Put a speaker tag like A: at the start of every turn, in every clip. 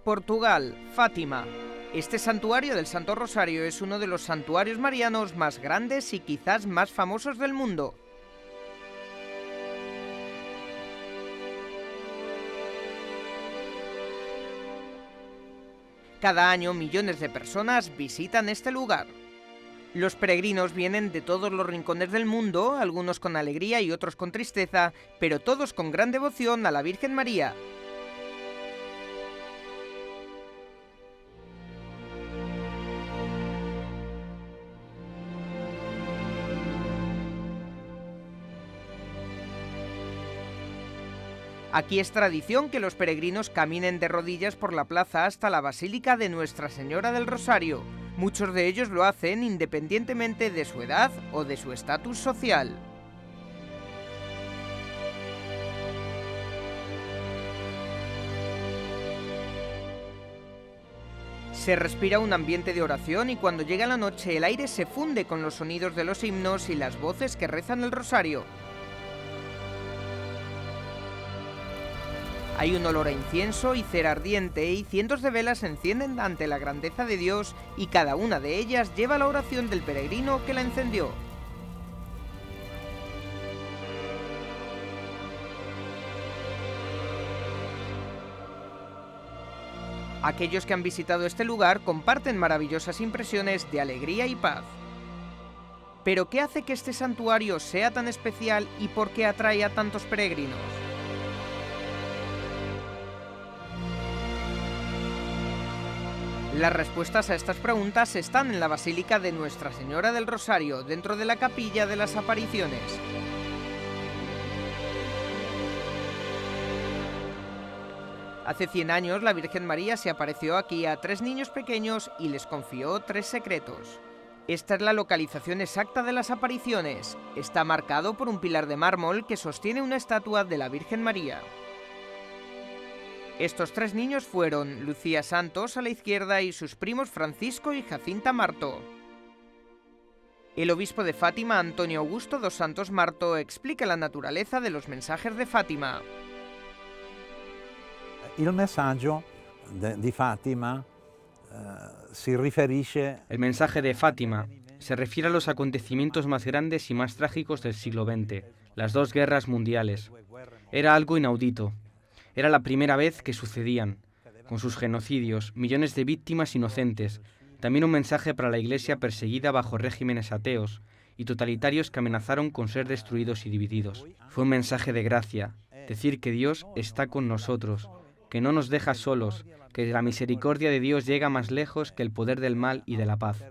A: Portugal, Fátima. Este santuario del Santo Rosario es uno de los santuarios marianos más grandes y quizás más famosos del mundo. Cada año millones de personas visitan este lugar. Los peregrinos vienen de todos los rincones del mundo, algunos con alegría y otros con tristeza, pero todos con gran devoción a la Virgen María. Aquí es tradición que los peregrinos caminen de rodillas por la plaza hasta la Basílica de Nuestra Señora del Rosario. Muchos de ellos lo hacen independientemente de su edad o de su estatus social. Se respira un ambiente de oración y cuando llega la noche el aire se funde con los sonidos de los himnos y las voces que rezan el rosario. Hay un olor a incienso y cera ardiente y cientos de velas se encienden ante la grandeza de Dios y cada una de ellas lleva la oración del peregrino que la encendió. Aquellos que han visitado este lugar comparten maravillosas impresiones de alegría y paz. ¿Pero qué hace que este santuario sea tan especial y por qué atrae a tantos peregrinos? Las respuestas a estas preguntas están en la Basílica de Nuestra Señora del Rosario, dentro de la Capilla de las Apariciones. Hace 100 años la Virgen María se apareció aquí a 3 niños pequeños y les confió 3 secretos. Esta es la localización exacta de las apariciones. Está marcado por un pilar de mármol que sostiene una estatua de la Virgen María. Estos 3 niños fueron Lucía Santos a la izquierda y sus primos Francisco y Jacinta Marto. El obispo de Fátima, Antonio Augusto dos Santos Marto, explica la naturaleza de los mensajes de Fátima.
B: Il messaggio di Fátima si riferisce.
C: El mensaje de Fátima se refiere a los acontecimientos más grandes y más trágicos del siglo XX, las 2 guerras mundiales. Era algo inaudito. Era la primera vez que sucedían, con sus genocidios, millones de víctimas inocentes, también un mensaje para la Iglesia perseguida bajo regímenes ateos y totalitarios que amenazaron con ser destruidos y divididos. Fue un mensaje de gracia, decir que Dios está con nosotros, que no nos deja solos, que la misericordia de Dios llega más lejos que el poder del mal y de la paz.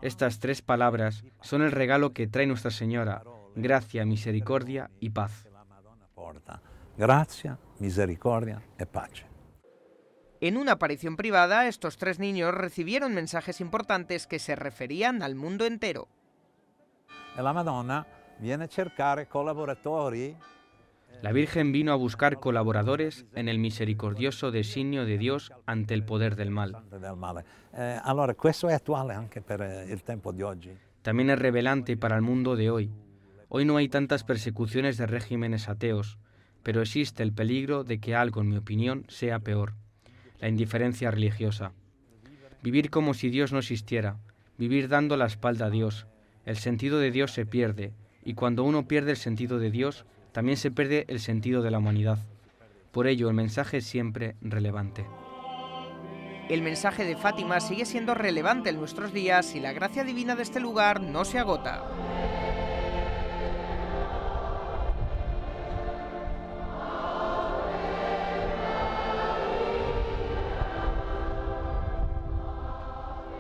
C: Estas 3 palabras son el regalo que trae Nuestra Señora, gracia, misericordia y paz.
B: Gracia, misericordia y pace.
A: En una aparición privada, estos 3 niños recibieron mensajes importantes que se referían al mundo entero.
B: La Madonna viene a cercare collaboratori.
C: La Virgen vino a buscar colaboradores en el misericordioso designio de Dios ante el poder del mal.
B: Allora, questo è attuale anche per il tempo di oggi.
C: También es revelante para el mundo de hoy. Hoy no hay tantas persecuciones de regímenes ateos, pero existe el peligro de que algo, en mi opinión, sea peor: la indiferencia religiosa. Vivir como si Dios no existiera, vivir dando la espalda a Dios. El sentido de Dios se pierde, y cuando uno pierde el sentido de Dios, también se pierde el sentido de la humanidad. Por ello, el mensaje es siempre relevante.
A: El mensaje de Fátima sigue siendo relevante en nuestros días y la gracia divina de este lugar no se agota.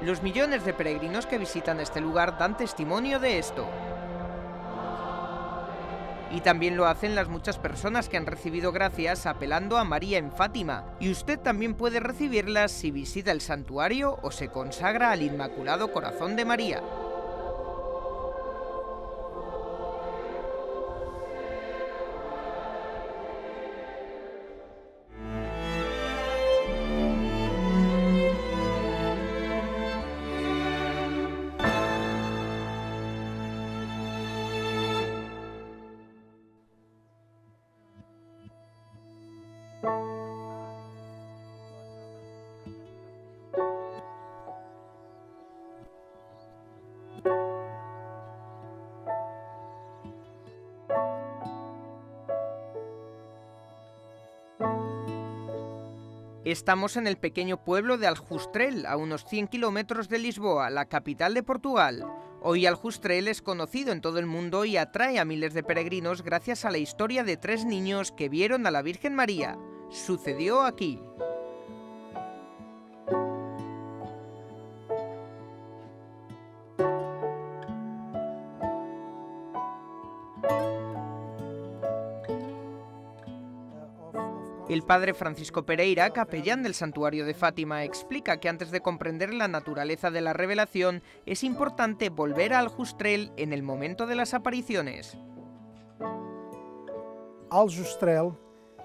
A: Los millones de peregrinos que visitan este lugar dan testimonio de esto. Y también lo hacen las muchas personas que han recibido gracias apelando a María en Fátima, y usted también puede recibirlas si visita el santuario o se consagra al Inmaculado Corazón de María. Estamos en el pequeño pueblo de Aljustrel, a unos 100 kilómetros de Lisboa, la capital de Portugal. Hoy Aljustrel es conocido en todo el mundo y atrae a miles de peregrinos gracias a la historia de 3 niños que vieron a la Virgen María. Sucedió aquí. El padre Francisco Pereira, capellán del santuario de Fátima, explica que antes de comprender la naturaleza de la revelación es importante volver a Aljustrel en el momento de las apariciones.
D: Aljustrel,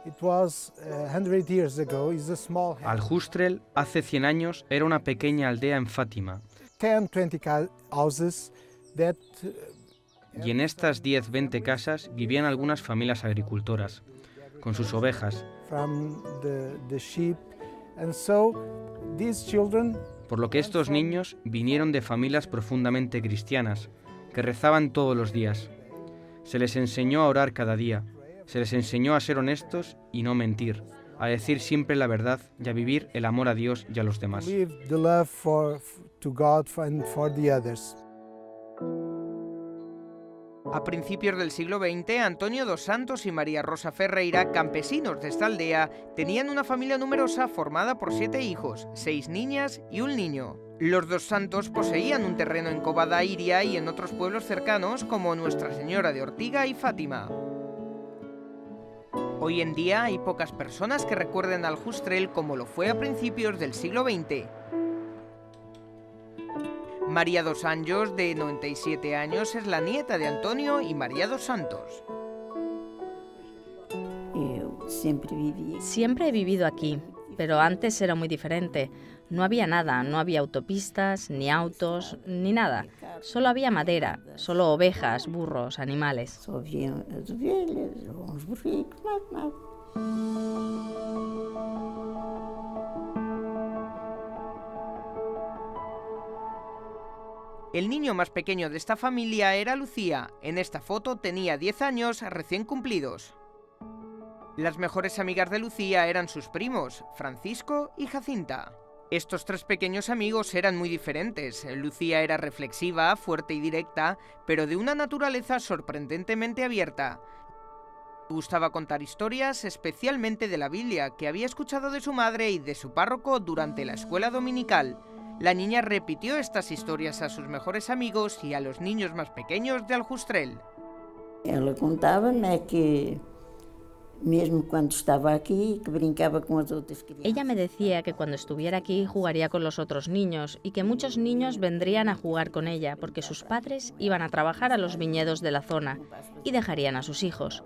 D: it was 100 years ago, is a small
C: Aljustrel, hace 100 años, era una pequeña aldea en Fátima.
D: 10-20 houses that
C: Y en estas 10-20 casas vivían algunas familias agricultoras, con sus ovejas,
D: from the sheep, and so these children
C: por lo que estos niños vinieron de familias profundamente cristianas, que rezaban todos los días. Se les enseñó a orar cada día, se les enseñó a ser honestos y no mentir, a decir siempre la verdad y a vivir el amor a Dios y a los demás.
D: live the love to God and for the others.
A: A principios del siglo XX, Antonio dos Santos y María Rosa Ferreira, campesinos de esta aldea, tenían una familia numerosa formada por 7 hijos, 6 niñas y un niño. Los dos Santos poseían un terreno en Covada Iria y en otros pueblos cercanos como Nuestra Señora de Ortiga y Fátima. Hoy en día hay pocas personas que recuerden Aljustrel como lo fue a principios del siglo XX. María dos Anjos, de 97 años, es la nieta de Antonio y María dos Santos.
E: Siempre he vivido aquí, pero antes era muy diferente. No había nada, no había autopistas, ni autos, ni nada. Solo había madera, solo ovejas, burros, animales.
F: Só haviam as ovelhas, uns burricos, nada.
A: El niño más pequeño de esta familia era Lucía. En esta foto tenía 10 años recién cumplidos. Las mejores amigas de Lucía eran sus primos, Francisco y Jacinta. Estos 3 pequeños amigos eran muy diferentes. Lucía era reflexiva, fuerte y directa, pero de una naturaleza sorprendentemente abierta. Le gustaba contar historias, especialmente de la Biblia, que había escuchado de su madre y de su párroco durante la escuela dominical. La niña repitió estas historias a sus mejores amigos y a los niños más pequeños de Aljustrel.
F: Ela contava-me que, mesmo quando estava aqui, que brincava com as outras crianças.
E: Ella me decía que cuando estuviera aquí jugaría con los otros niños y que muchos niños vendrían a jugar con ella porque sus padres iban a trabajar a los viñedos de la zona y dejarían a sus hijos.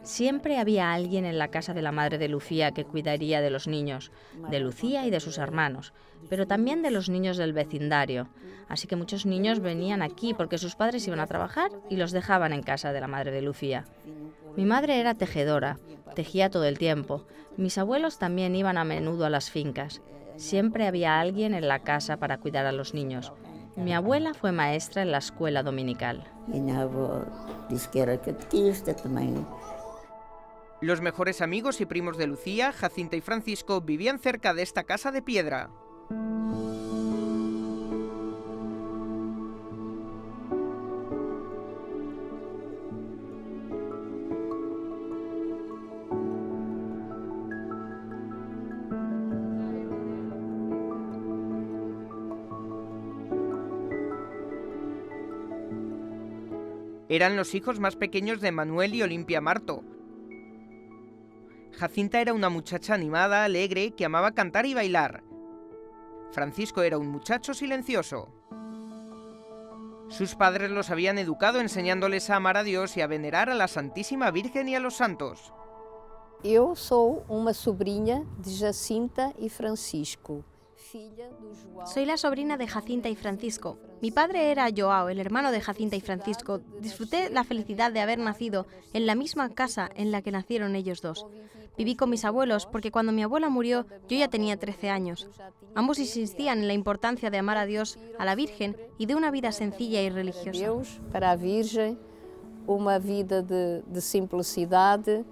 E: Siempre había alguien en la casa de la madre de Lucía que cuidaría de los niños, de Lucía y de sus hermanos, pero también de los niños del vecindario. Así que muchos niños venían aquí porque sus padres iban a trabajar y los dejaban en casa de la madre de Lucía. Mi madre era tejedora, tejía todo el tiempo. Mis abuelos también iban a menudo a las fincas. Siempre había alguien en la casa para cuidar a los niños. Mi abuela fue maestra en la escuela dominical.
F: E a minha avó disse que era catequista também.
A: Los mejores amigos y primos de Lucía, Jacinta y Francisco, vivían cerca de esta casa de piedra. Eran los hijos más pequeños de Manuel y Olimpia Marto. Jacinta era una muchacha animada, alegre, que amaba cantar y bailar. Francisco era un muchacho silencioso. Sus padres los habían educado enseñándoles a amar a Dios y a venerar a la Santísima Virgen y a los santos.
G: Eu sou uma sobrinha de Jacinta e Francisco.
H: Soy la sobrina de Jacinta y Francisco. Mi padre era Joao, el hermano de Jacinta y Francisco. Disfruté la felicidad de haber nacido en la misma casa en la que nacieron ellos dos. Viví con mis abuelos porque cuando mi abuela murió yo ya tenía 13 años. Ambos insistían en la importancia de amar a Dios, a la Virgen y de una vida sencilla y religiosa.
G: Deus, para a Virgem, uma vida de simplicidade.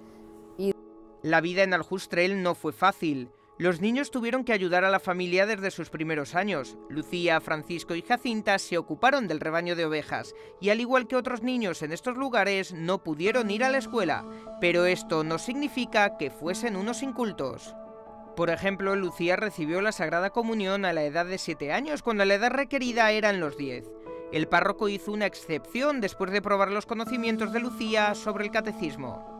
A: La vida en Aljustrel no fue fácil. Los niños tuvieron que ayudar a la familia desde sus primeros años. Lucía, Francisco y Jacinta se ocuparon del rebaño de ovejas y, al igual que otros niños en estos lugares, no pudieron ir a la escuela, pero esto no significa que fuesen unos incultos. Por ejemplo, Lucía recibió la Sagrada Comunión a la edad de 7 años, cuando la edad requerida eran los 10. El párroco hizo una excepción después de probar los conocimientos de Lucía sobre el catecismo.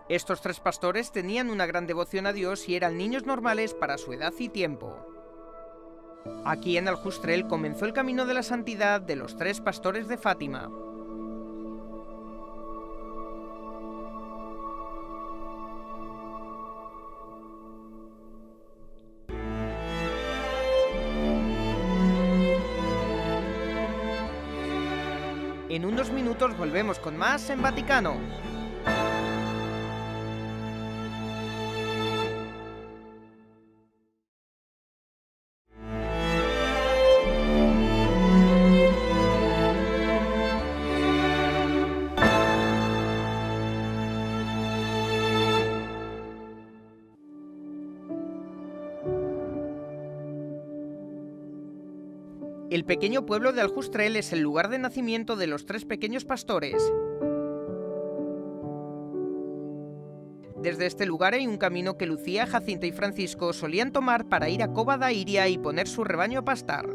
A: Estos 3 pastores tenían una gran devoción a Dios y eran niños normales para su edad y tiempo. Aquí en Aljustrel comenzó el camino de la santidad de los 3 pastores de Fátima. En unos minutos volvemos con más en Vaticano. El pequeño pueblo de Aljustrel es el lugar de nacimiento de los 3 pequeños pastores. Desde este lugar hay un camino que Lucía, Jacinta y Francisco solían tomar para ir a Cova da Iria y poner su rebaño a pastar.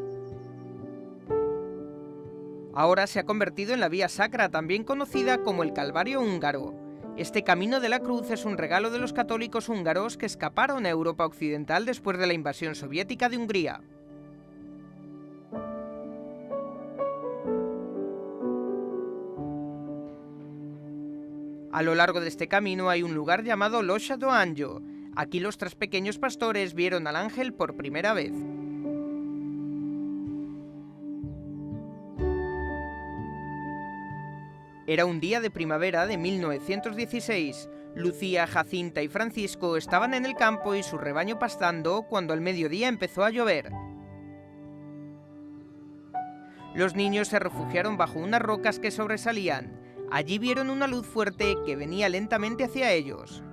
A: Ahora se ha convertido en la Vía Sacra, también conocida como el Calvario húngaro. Este camino de la cruz es un regalo de los católicos húngaros que escaparon a Europa occidental después de la invasión soviética de Hungría. A lo largo de este camino hay un lugar llamado Loxa do Anjo. Aquí los 3 pequeños pastores vieron al ángel por primera vez. Era un día de primavera de 1916. Lucía, Jacinta y Francisco estaban en el campo y su rebaño pastando cuando al mediodía empezó a llover. Los niños se refugiaron bajo unas rocas que sobresalían. Allí vieron una luz fuerte que venía lentamente hacia ellos.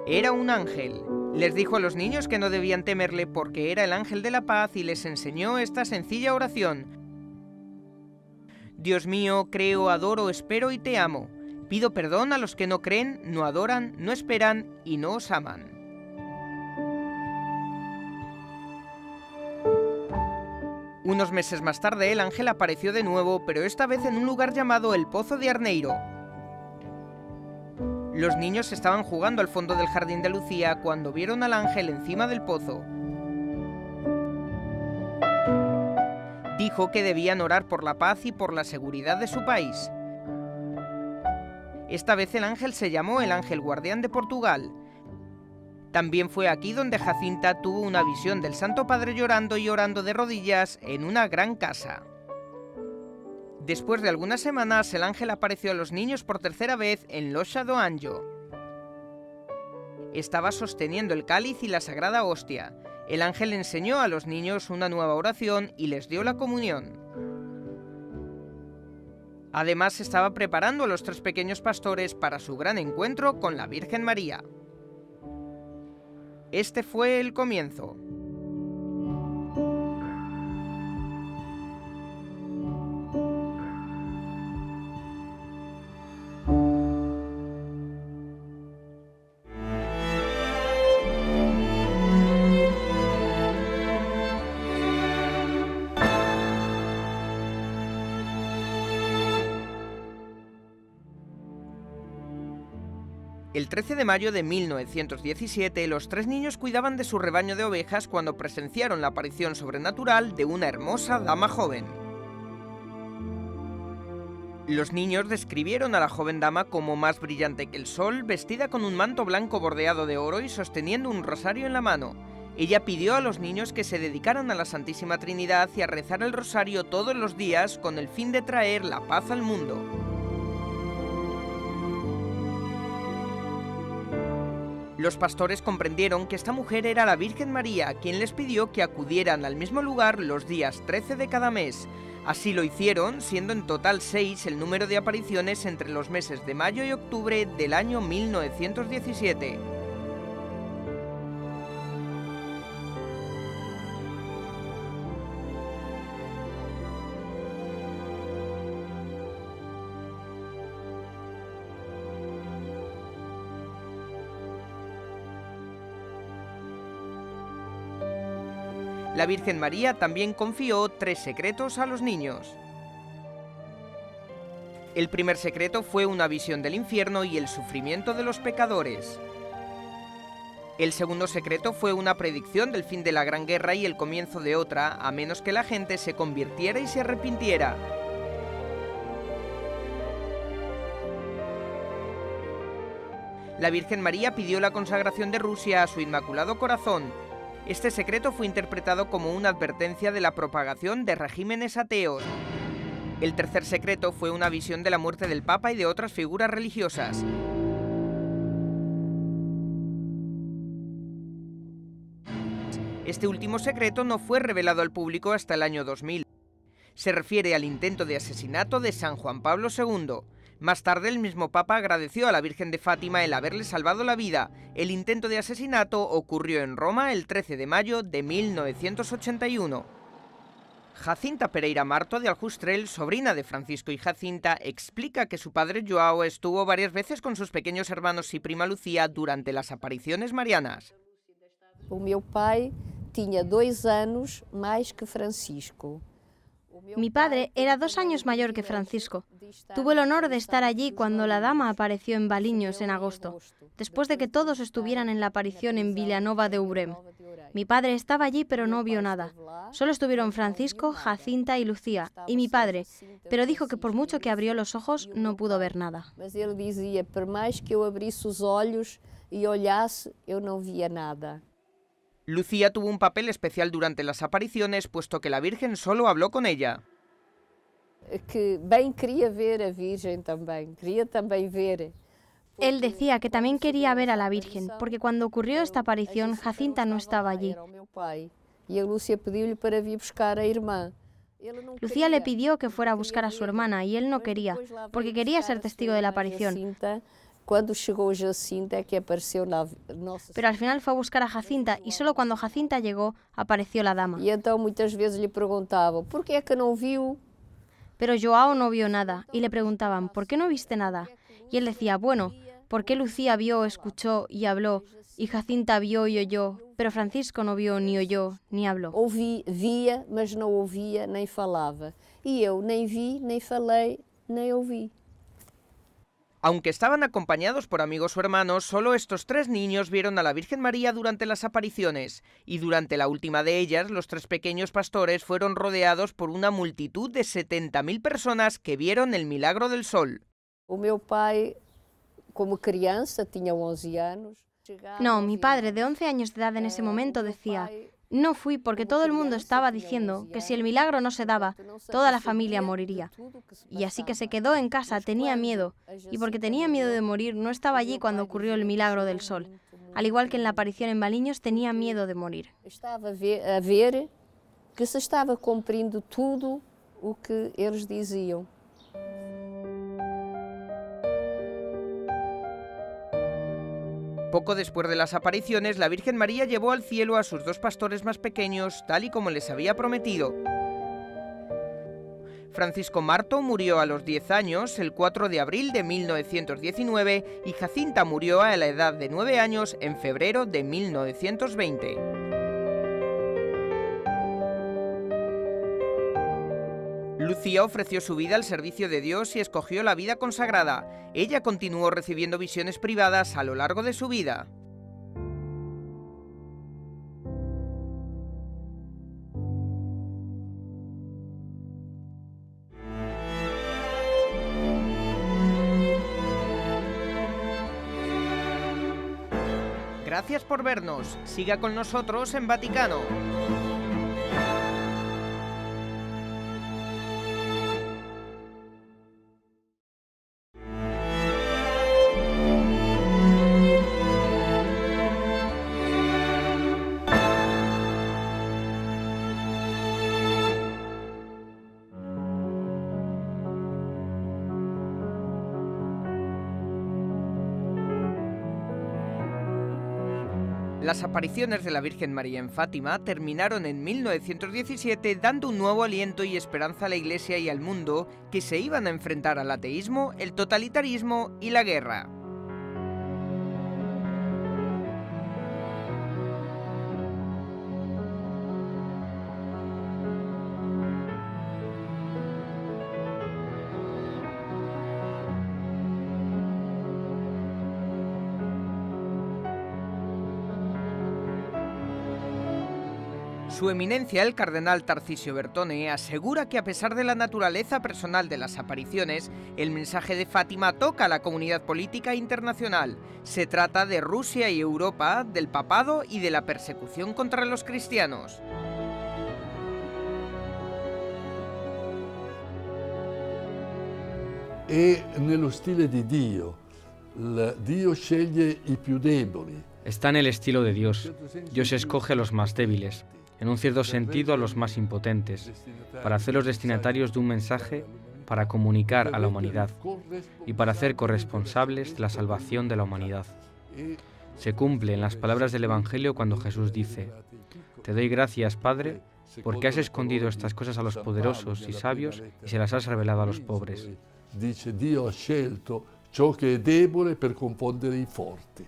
A: Era un ángel. Les dijo a los niños que no debían temerle porque era el ángel de la paz y les enseñó esta sencilla oración. Dios mío, creo, adoro, espero y te amo. Pido perdón a los que no creen, no adoran, no esperan y no os aman. Unos meses más tarde el ángel apareció de nuevo, pero esta vez en un lugar llamado el Pozo de Arneiro. Los niños estaban jugando al fondo del jardín de Lucía cuando vieron al ángel encima del pozo. Dijo que debían orar por la paz y por la seguridad de su país. Esta vez el ángel se llamó el Ángel Guardián de Portugal. También fue aquí donde Jacinta tuvo una visión del Santo Padre llorando y orando de rodillas en una gran casa. Después de algunas semanas, el ángel apareció a los niños por tercera vez en Loxa do Anjo. Estaba sosteniendo el cáliz y la sagrada hostia. El ángel enseñó a los niños una nueva oración y les dio la comunión. Además, estaba preparando a los 3 pequeños pastores para su gran encuentro con la Virgen María. Este fue el comienzo. El 13 de mayo de 1917, los 3 niños cuidaban de su rebaño de ovejas cuando presenciaron la aparición sobrenatural de una hermosa dama joven. Los niños describieron a la joven dama como más brillante que el sol, vestida con un manto blanco bordeado de oro y sosteniendo un rosario en la mano. Ella pidió a los niños que se dedicaran a la Santísima Trinidad y a rezar el rosario todos los días con el fin de traer la paz al mundo. Los pastores comprendieron que esta mujer era la Virgen María, quien les pidió que acudieran al mismo lugar los días 13 de cada mes. Así lo hicieron, siendo en total 6 el número de apariciones entre los meses de mayo y octubre del año 1917. La Virgen María también confió 3 secretos a los niños. El primer secreto fue una visión del infierno y el sufrimiento de los pecadores. El segundo secreto fue una predicción del fin de la Gran Guerra y el comienzo de otra, a menos que la gente se convirtiera y se arrepintiera. La Virgen María pidió la consagración de Rusia a su Inmaculado Corazón. Este secreto fue interpretado como una advertencia de la propagación de regímenes ateos. El tercer secreto fue una visión de la muerte del Papa y de otras figuras religiosas. Este último secreto no fue revelado al público hasta el año 2000. Se refiere al intento de asesinato de San Juan Pablo II. Más tarde, el mismo Papa agradeció a la Virgen de Fátima el haberle salvado la vida. El intento de asesinato ocurrió en Roma el 13 de mayo de 1981. Jacinta Pereira Marto de Aljustrel, sobrina de Francisco y Jacinta, explica que su padre Joao estuvo varias veces con sus pequeños hermanos y prima Lucía durante las apariciones marianas.
G: O meu pai tinha 2 anos mais que Francisco.
H: Mi padre era 2 años mayor que Francisco. Tuvo el honor de estar allí cuando la dama apareció en Baliños en agosto, después de que todos estuvieran en la aparición en Vilanova de Ourem. Mi padre estaba allí pero no vio nada. Solo estuvieron Francisco, Jacinta y Lucía, y mi padre, pero dijo que por mucho que abrió los ojos no pudo ver nada.
G: Mas ele dizia, por mais que eu abrisse os olhos e olhasse, eu não via nada.
A: Lucía tuvo un papel especial durante las apariciones, puesto que la Virgen solo habló con ella.
G: Que bem queria ver a Virgem também, queria também ver.
H: Él decía que también quería ver a la Virgen, porque cuando ocurrió esta aparición, Jacinta no estaba allí.
G: Y a Lucía pediu-lhe para vir buscar a irmã.
H: Lucía le pidió que fuera a buscar a su hermana y él no quería, porque quería ser testigo de la aparición.
G: Quando chegou Jacinta é que apareceu nossa.
H: Pero al final fue a buscar a Jacinta y solo cuando Jacinta llegó apareció la dama.
G: E então muitas vezes lhe perguntavam, por que é que não viu?
H: Pero Joao no vio nada y le preguntaban, ¿por qué no viste nada? Y él decía, bueno, ¿por qué Lucía vio, escuchó y habló? Y Jacinta vio y oyó, pero Francisco no vio, ni oyó, ni habló.
G: Via, mas não ouvia nem falava. E eu nem vi, nem falei, nem ouvi.
A: Aunque estaban acompañados por amigos o hermanos, solo estos 3 niños vieron a la Virgen María durante las apariciones, y durante la última de ellas, los 3 pequeños pastores fueron rodeados por una multitud de 70.000 personas que vieron el milagro del sol.
G: O meu pai, como criança, tinha 11 anos.
H: No, mi padre, de 11 años de edad en ese momento, decía, no fui porque todo el mundo estaba diciendo que si el milagro no se daba, toda la familia moriría. Y así que se quedó en casa, tenía miedo, y porque tenía miedo de morir, no estaba allí cuando ocurrió el milagro del sol. Al igual que en la aparición en Baliños, tenía miedo de morir.
G: Estava a ver que se estava cumprindo tudo o que eles diziam.
A: Poco después de las apariciones, la Virgen María llevó al cielo a sus 2 pastores más pequeños, tal y como les había prometido. Francisco Marto murió a los 10 años, el 4 de abril de 1919, y Jacinta murió a la edad de 9 años, en febrero de 1920. Lucía ofreció su vida al servicio de Dios y escogió la vida consagrada. Ella continuó recibiendo visiones privadas a lo largo de su vida. Gracias por vernos. Siga con nosotros en Vaticano. Las apariciones de la Virgen María en Fátima terminaron en 1917 dando un nuevo aliento y esperanza a la Iglesia y al mundo que se iban a enfrentar al ateísmo, el totalitarismo y la guerra. Su eminencia, el cardenal Tarcisio Bertone, asegura que a pesar de la naturaleza personal de las apariciones, el mensaje de Fátima toca a la comunidad política internacional. Se trata de Rusia y Europa, del papado y de la persecución contra los cristianos.
I: È nello stile di Dio. Dio sceglie i più deboli.
C: Está en el estilo de Dios. Dios escoge a los más débiles, en un cierto sentido a los más impotentes, para hacerlos destinatarios de un mensaje para comunicar a la humanidad y para hacer corresponsables de la salvación de la humanidad. Se cumple en las palabras del Evangelio cuando Jesús dice: «Te doy gracias, Padre, porque has escondido estas cosas a los poderosos y sabios y se las has revelado a los pobres».
I: Dice: Dio ha scelto ciò che è debole per confondere i forti.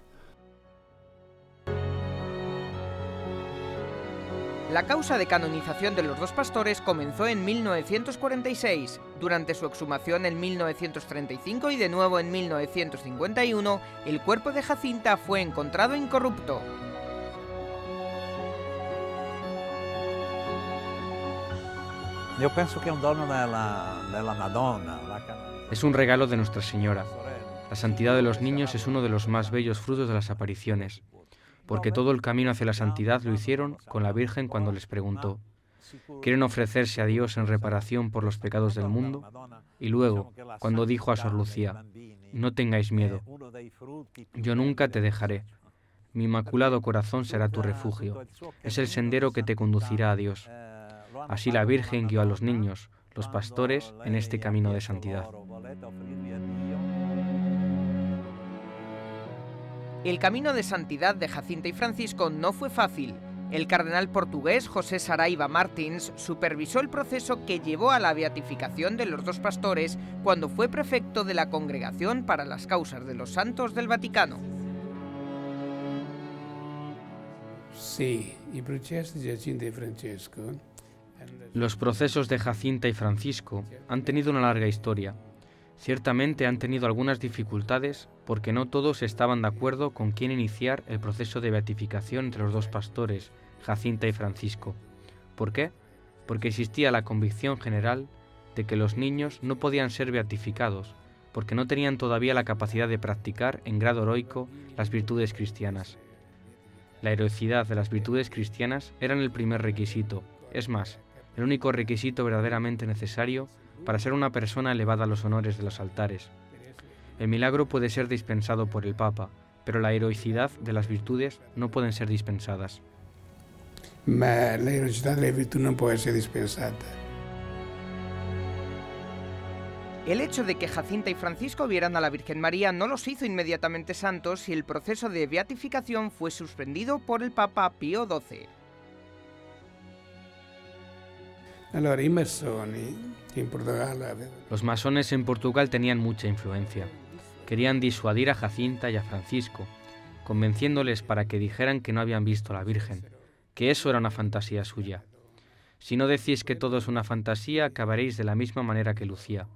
A: La causa de canonización de los dos pastores comenzó en 1946. Durante su exhumación en 1935 y de nuevo en 1951, el cuerpo de Jacinta fue encontrado incorrupto.
B: Yo pienso que es un dono de la Madonna.
C: Es un regalo de Nuestra Señora. La santidad de los niños es uno de los más bellos frutos de las apariciones, porque todo el camino hacia la santidad lo hicieron con la Virgen cuando les preguntó: ¿quieren ofrecerse a Dios en reparación por los pecados del mundo? Y luego, cuando dijo a Sor Lucía: no tengáis miedo, yo nunca te dejaré, mi inmaculado corazón será tu refugio, es el sendero que te conducirá a Dios. Así la Virgen guió a los niños, los pastores, en este camino de santidad.
A: El camino de santidad de Jacinta y Francisco no fue fácil. El cardenal portugués José Saraiva Martins supervisó el proceso que llevó a la beatificación de los dos pastores cuando fue prefecto de la Congregación para las Causas de los Santos del Vaticano.
D: Sí, i processi di Jacinta e Francesco.
C: Los procesos de Jacinta y Francisco han tenido una larga historia. Ciertamente han tenido algunas dificultades porque no todos estaban de acuerdo con quién iniciar el proceso de beatificación entre los dos pastores, Jacinta y Francisco. ¿Por qué? Porque existía la convicción general de que los niños no podían ser beatificados porque no tenían todavía la capacidad de practicar en grado heroico las virtudes cristianas. La heroicidad de las virtudes cristianas eran el primer requisito, es más, el único requisito verdaderamente necesario para ser una persona elevada a los honores de los altares. El milagro puede ser dispensado por el Papa, pero la heroicidad de las virtudes no pueden ser dispensadas.
D: Ma la heroicità delle virtù non può essere dispensata.
A: El hecho de que Jacinta y Francisco vieran a la Virgen María no los hizo inmediatamente santos y el proceso de beatificación fue suspendido por el Papa Pío XII.
D: Allora, i massoni in Portogallo avevano...
C: Los masones en Portugal tenían mucha influencia. Querían disuadir a Jacinta y a Francisco, convenciéndoles para que dijeran que no habían visto a la Virgen, que eso era una fantasía suya. Si no decís que todo es una fantasía, acabaréis de la misma manera que Lucía.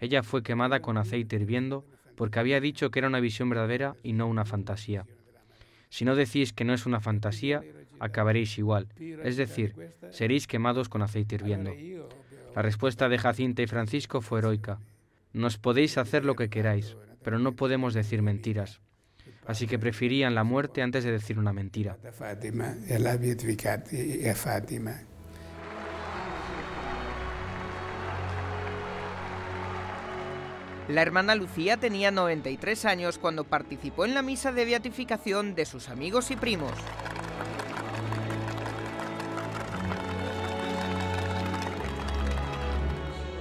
C: Ella fue quemada con aceite hirviendo porque había dicho que era una visión verdadera y no una fantasía. Si no decís que no es una fantasía, acabaréis igual, es decir, seréis quemados con aceite hirviendo. La respuesta de Jacinta y Francisco fue heroica. Nos podéis hacer lo que queráis, pero no podemos decir mentiras. Así que preferían la muerte antes de decir una mentira.
A: La hermana Lucía tenía 93 años cuando participó en la misa de beatificación de sus amigos y primos.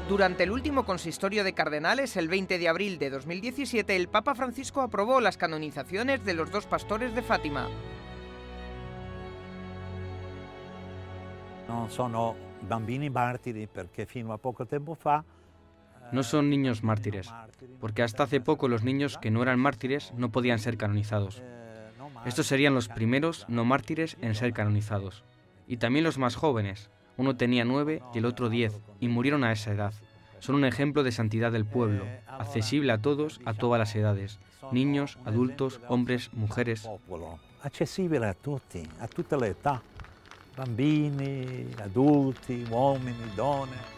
A: Durante el último consistorio de cardenales, el 20 de abril de 2017, el Papa Francisco aprobó las canonizaciones de los dos pastores de Fátima.
B: Non sono bambini martiri perché fino a poco tempo fa
C: No son niños mártires, porque hasta hace poco los niños que no eran mártires no podían ser canonizados. Estos serían los primeros no mártires en ser canonizados. Y también los más jóvenes. Uno tenía 9 y el otro 10, y murieron a esa edad. Son un ejemplo de santidad del pueblo, accesible a todos, a todas las edades. Niños, adultos, hombres, mujeres.
B: Accessibile a tutti, a tutte le età. Bambini, adulti, uomini, donne.